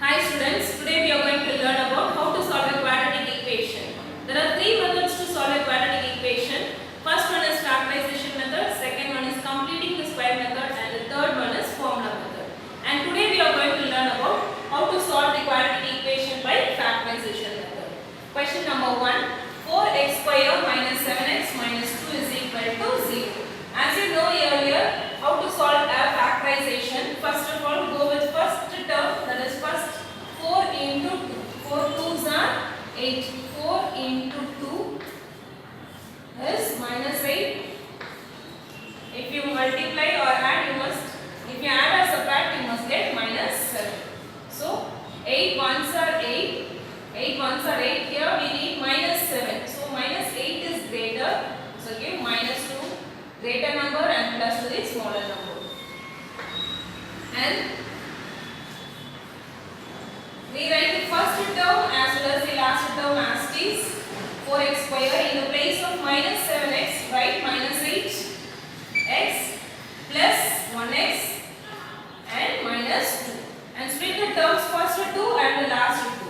Hi students, today we are going to learn about how to solve a quadratic equation. There are three methods to solve a quadratic equation. First one is factorization method, second one is completing the square method, and the third one is formula method. And today we are going to learn about how to solve the quadratic equation by factorization method. Question number 1. 4x square minus 7x minus 2 is equal to 0. As you know earlier, how to solve a factorization. First of all, go with first term, that is first 4 into 2. 4 2s are 8. 4 into 2 is minus 8. If you multiply or add, if you add or subtract, you must get minus 7. So 8 ones are 8. 8 ones are 8. Here we need minus 7. So minus 8 is greater. So give minus 2 greater number and plus 2 is smaller number. And we write the first term as well as the last term as it is. 4x square in the place of minus 7x, write minus 8x plus 1x and minus 2. And split the terms first 2 and the last 2.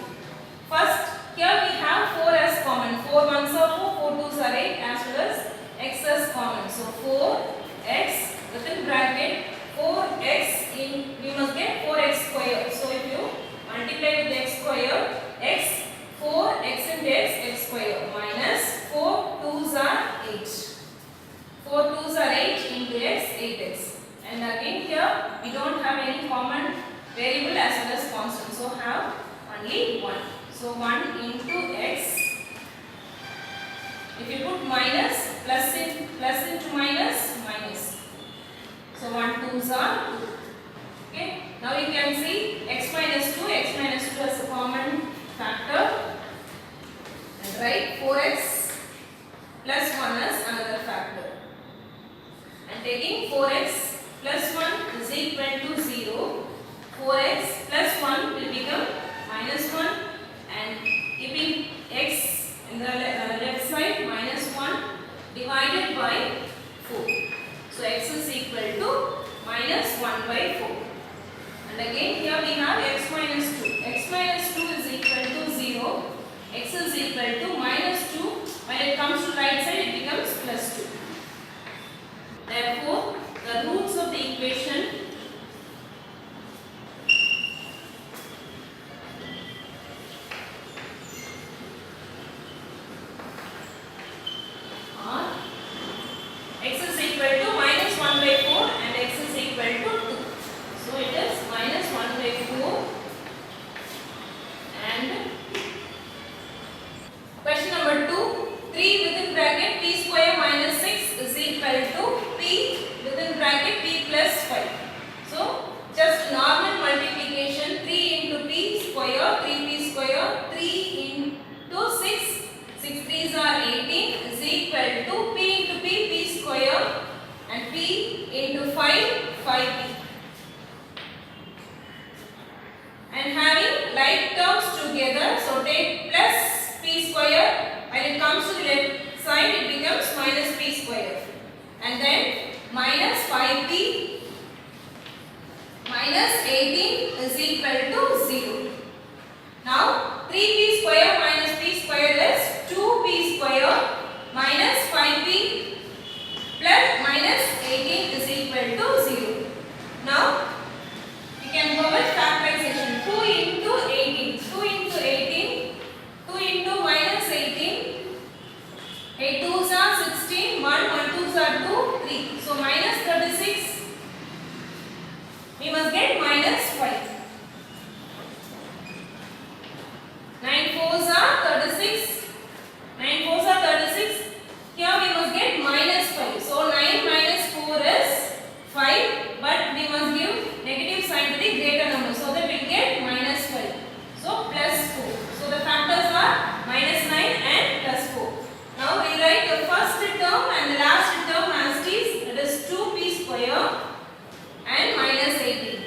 First, here we have 4 as common. 4 ones are 4, 4 2s are 8 as well as x as common. So 4x within bracket 4x in, we must get 4x square. So if you multiply with x square, x 4x into x square minus 4 2s are 8. 4 2s are 8 into x 8x. And again here we don't have any common variable as well as constant. So have only 1. So 1 into x. If you put minus, plus into minus, minus. So 1 2s are 2. Okay. Now you can see x minus 2 as a common factor. And write 4x plus 1 as another factor. And taking 4x plus 1 is equal to 0. 4x plus 1 will become minus 1. And keeping x in the left side, minus 1 divided by 4. So x is equal to minus 1 by 4. And again here we have x minus 2. X minus 2 is equal to 0. X is equal to minus 2. When it comes to right side, it becomes plus 2. Therefore, the roots of the equation are x is equal to minus 1 by 4 and x is equal to 2. So it is minus 1 by 4 and question number 2. 3 within bracket p square minus 6 is equal to p within bracket p plus 5. So just normal multiplication. 3 into p square, 3p square, 3 into 6, 6 3s are 18 is equal to p into p square and p into 5, 5p. And having like terms together, so take plus p square. When it comes to the left side, it becomes minus p square. And then minus 5p minus 18 is equal to 0. Now 3p square minus p square is 2p square minus 5p plus minus 18 is equal to 0. Now you can go with factorization. 2 into 18. 2 into 18. 2 into minus 18. 8 2s are 16. 1 2s are 2. 3. So minus 36. We must get minus 5. 9 4s are 36. 9 4s are 36. Here we must get minus 5. So 9 minus 4 is 5. But we must give negative sign to the greater number. So that we will get minus 5. So plus 4. So the factors are minus 9 and plus 4. Now we write the first term and the last term as it is. That is 2p square and minus 18.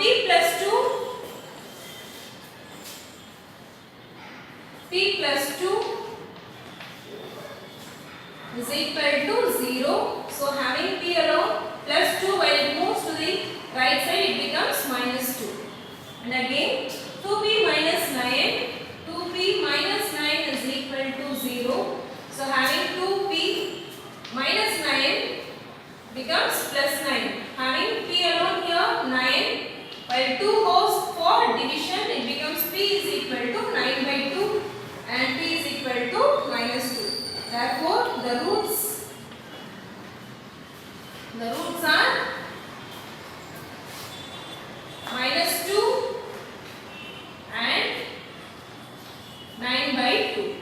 p plus 2 is equal to 0. So having p alone plus 2, while it moves to the right side it becomes minus 2. And again 2p minus 9, 2p minus 9 is equal to 0. So having 2p minus 9 becomes plus 9. Having p alone here 9, while 2 goes for division, it becomes p is equal to 9 by 2 and p is equal to minus 2. Therefore, the roots are minus 2 and 9 by 2.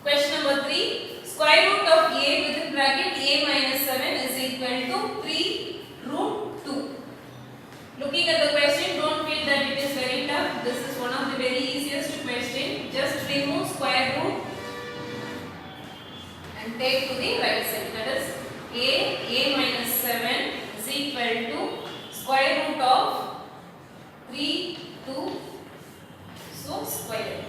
Question number 3. Square root of a within bracket a minus 7 is equal to 3 root 2. Looking at the question, don't feel that it is very tough. This is one of the very easiest question. Just remove square root and take to the right side. That is a minus 7 is equal to square root of 3, 2. So square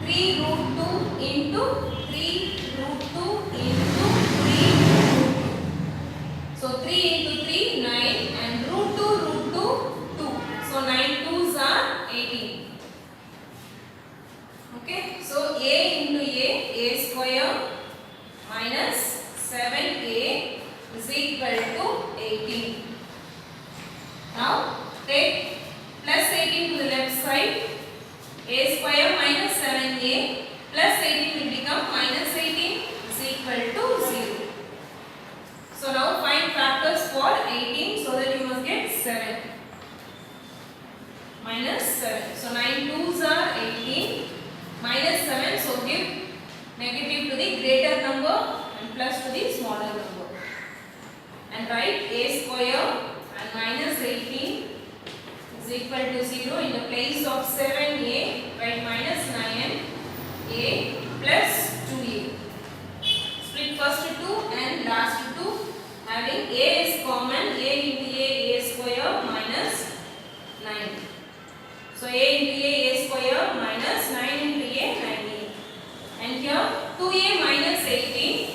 3 root 2 into 3 root 2 into 3 root 2. So 3 into 3, 9 and root 2, 2. So 9 2s are 18. Okay, so a into a square minus 7a is equal to 18. Now take plus 18 to the left side. A square minus 7a plus 18 will become minus 18 is equal to 0. So now find factors for 18 so that you must get 7. Minus 7. So 9 2s are 18. Minus 7. So give negative to the greater number and plus to the smaller number. And write a square and minus 18 is equal to 0. In the place of 7a, write minus 9a plus 2a. Split first 2 and last 2. Having a is common, a into a square minus 9. So a into a square minus 9 into a, 9a. And here 2a minus 18.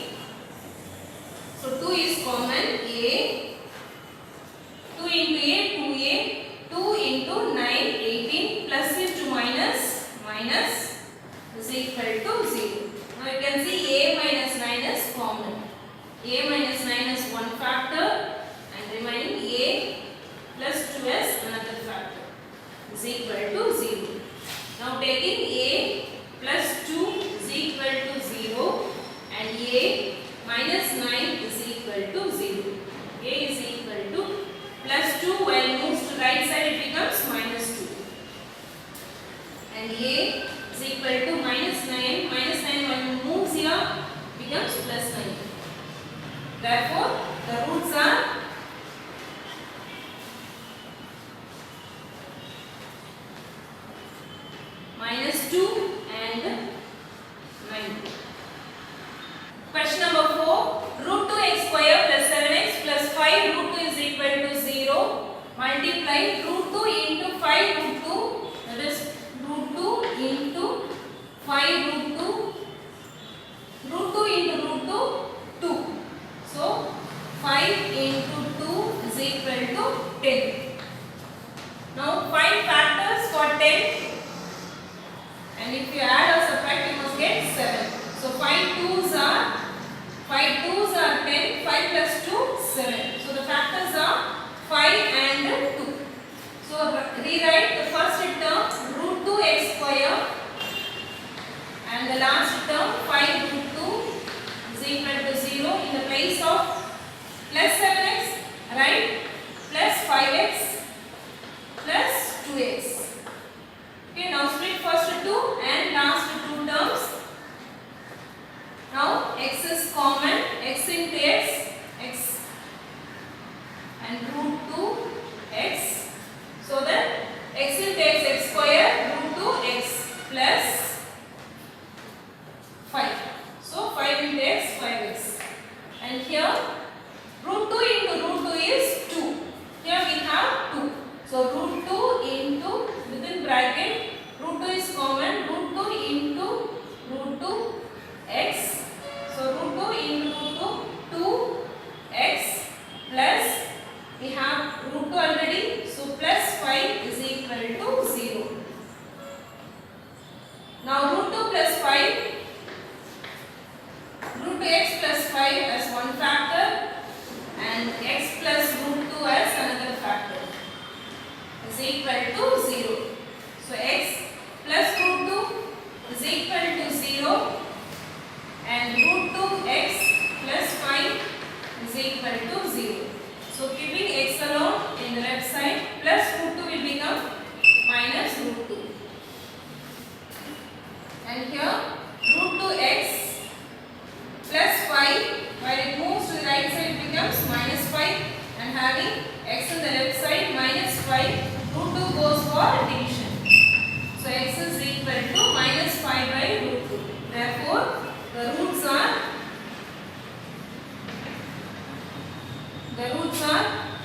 So 2 is common, a. 2 into a, 2a. 2 into 9, 18 plus is to minus, minus is equal to 0. Now you can see a minus 9 is common. A minus 9 is one factor and remaining a plus 2 as another factor is equal to 0. Now taking a plus 2 is equal to 0 and a minus 9 is equal to 0. A is equal to plus 2, while moves to right side it becomes minus 2. And a is equal to minus 9. Minus 9 when moves here becomes plus 9. Therefore, the roots are minus 2 and 9. Question number 4. Root 2x square plus 7x plus 5 root 2 is equal to 0. Multiply root 2 into 5 root 2. That is root 2 into 5 root 2. Root 2 into root 2, 2. So 5 into 2 is equal to 10. Now find factors for 10. And if you add or subtract, you must get 7. So 5 2s are 10. 5 plus 2, 7. So the factors are 5 and 2. So rewrite the first term root 2x square and the last term 5 root 2 is equal to 0. In the place of plus 7x, write plus 5x plus 2x. Okay, now split first 2 and last 2 terms. Now x is common, x into x and root 2 x. So then x into x square root 2 x plus 5. So 5 into x, 5x. And here root 2 root 2x plus 5 as one factor and x plus root 2 as another factor is equal to 0. So x plus root 2 is equal to 0 and root 2x plus 5 is equal to 0. So keeping x alone in the left side, plus root 2 will become minus root 2. And here root 2x plus 5, while it moves to the right side it becomes minus 5, and having x on the left side minus 5, root 2 goes for division. So x is equal to minus 5 by root 2. Therefore, the roots are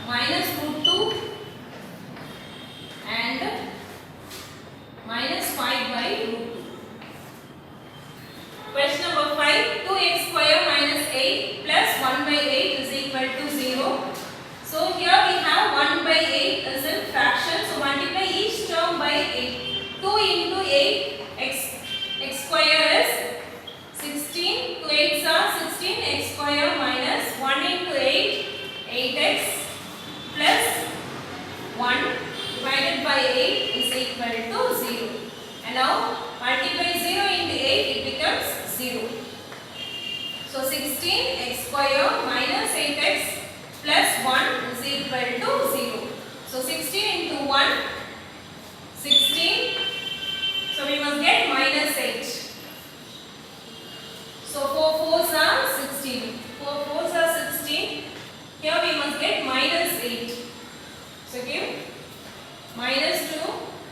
minus root 2 and minus 5 by root 2. Question number 5. 2x square minus 8 plus 1 by 8 is equal to 0. So here we have 1 by 8 as in fraction. So multiply each term by 8. 2 into 8, x square is 16. 2 8s are 16. X square minus 1 into 8, 8x plus 1 divided by 8 is equal to 0. And now multiply 0 into 8, it becomes 0. So 16 x square minus 8x plus 1 is equal to 0. So 16 into 1, 16. So we must get minus 8. So 4 4s are 16. 4 4s are 16. Here we must get minus 8. So give minus to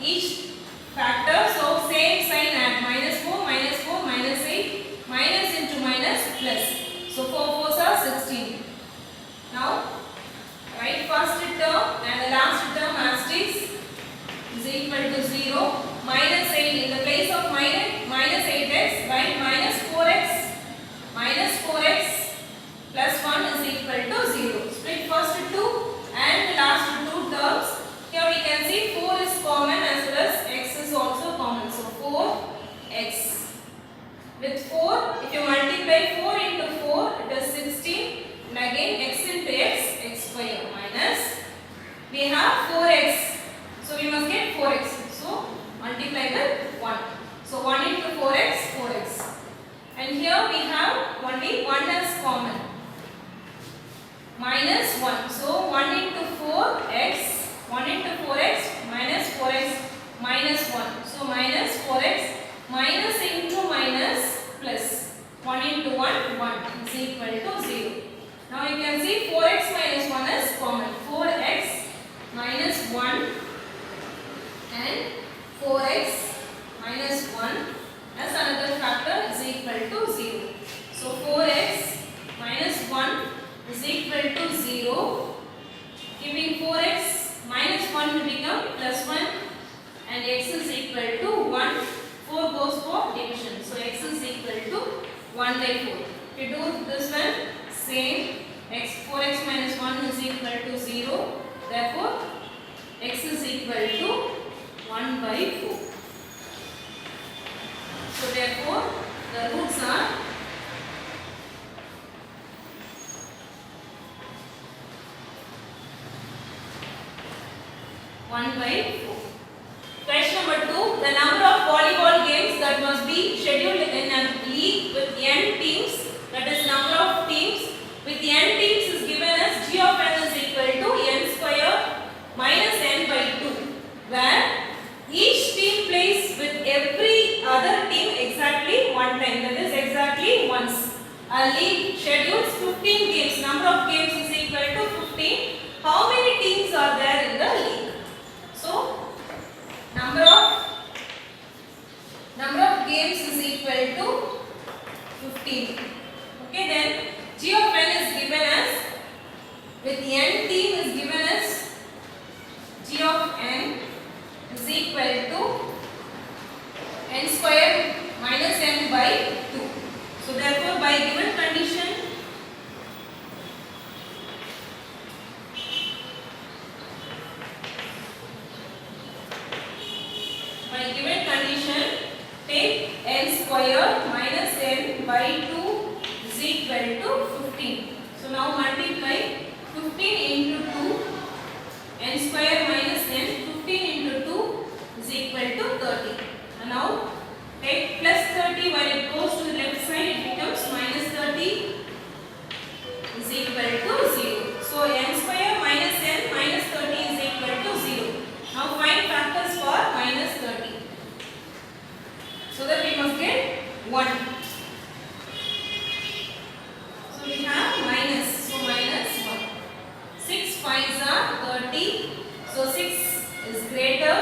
each factor. So same sign add minus 4, minus 4, minus 8, minus into minus plus. So 4 4s are 16. Now write first term and the last term as it is equal to 0. Minus 8 in the place of minus 8x, write minus 4x. Minus 4x plus 1 is equal to 0. Split first 2 and the last 2 terms. Here we can see 4 is common as well as x is also common. So 4x. With 4, if you multiply 4 into 4, it is 16. And again x into x square minus. We have 4x. So we must get 4x. So multiply with 1. So 1 into 4x, 4x. And here we have only 1 as common. Minus 1. So 1 into 4x. 1 into 4x minus 4x minus 1. So minus 4x minus into minus plus. 1 into 1, 1 is equal to 0. Now you can see 4x minus 1 is common. 4x minus 1 and 4x minus 1 as another factor is equal to 0. So 4x minus 1 is equal to 0. Giving 4x minus 1 will become plus 1 and x is equal to 1. 4 goes for division. So x is equal to 1 by 4. If you do this one, same. 4x minus 1 is equal to 0. Therefore, x is equal to 1 by 4. So therefore, the roots are 1 by 4. Question number 2. The number of volleyball games that must be scheduled in a league with n teams, that is number of teams with n teams, is given as g of n is equal to n square minus n by 2, where each team plays with every other team exactly one time, that is exactly once. A league schedules 15 games. Number of games is equal to 15. How many teams are there in the league? So number of games is equal to 15. Okay, then g of n is given as, with n team is given as g of n is equal to n square minus n by 2. So therefore, by given condition, take n square minus n by 2 equal to 15. So now multiply 15 into 2 n square minus n. 15 into 2 is equal to 30. And now take plus 30 when it goes to the left side, it becomes minus 30 is equal to 0. So n square minus n minus 30 is equal to 0. Now find factors for minus 30. So that we must get 1. So we have minus. So minus 1. 6 5s are 30. So 6 is greater.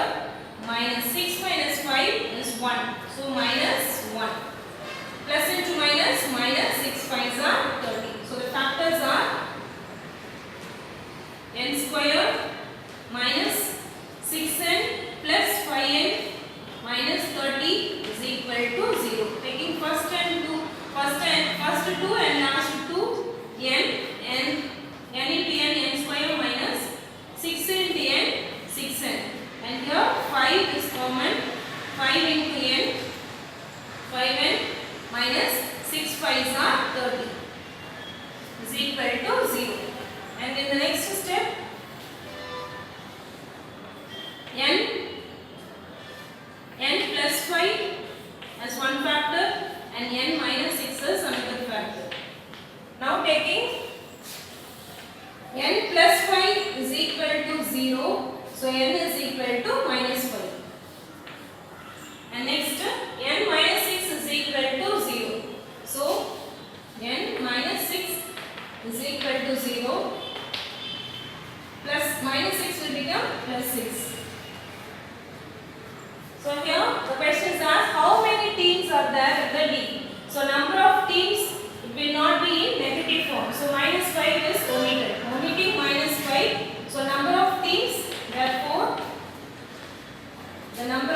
Minus 6 minus 5 is 1. So minus 1. Plus into minus, minus 6 5s are 30. So the factors are n square minus 6n plus 5n minus 30 is equal to 0. Taking first two and last two n into n square minus 6 into n 6n. And here 5 is common. 5 into n 5n minus 6 5s are 30 is equal to 0. And in the next step, n plus 5 as one factor and n minus 6 as another factor. Now taking n plus 5 is equal to 0. So n is equal to minus 5. And next n minus 6 is equal to 0. So n minus 6 is equal to 0. Plus minus 6 will become plus 6. So here the question is asked, how many teams are there in the league? So number of teams, it will not be in negative form. So minus 5 is omitted. Omitting minus 5. So number of teams, therefore the number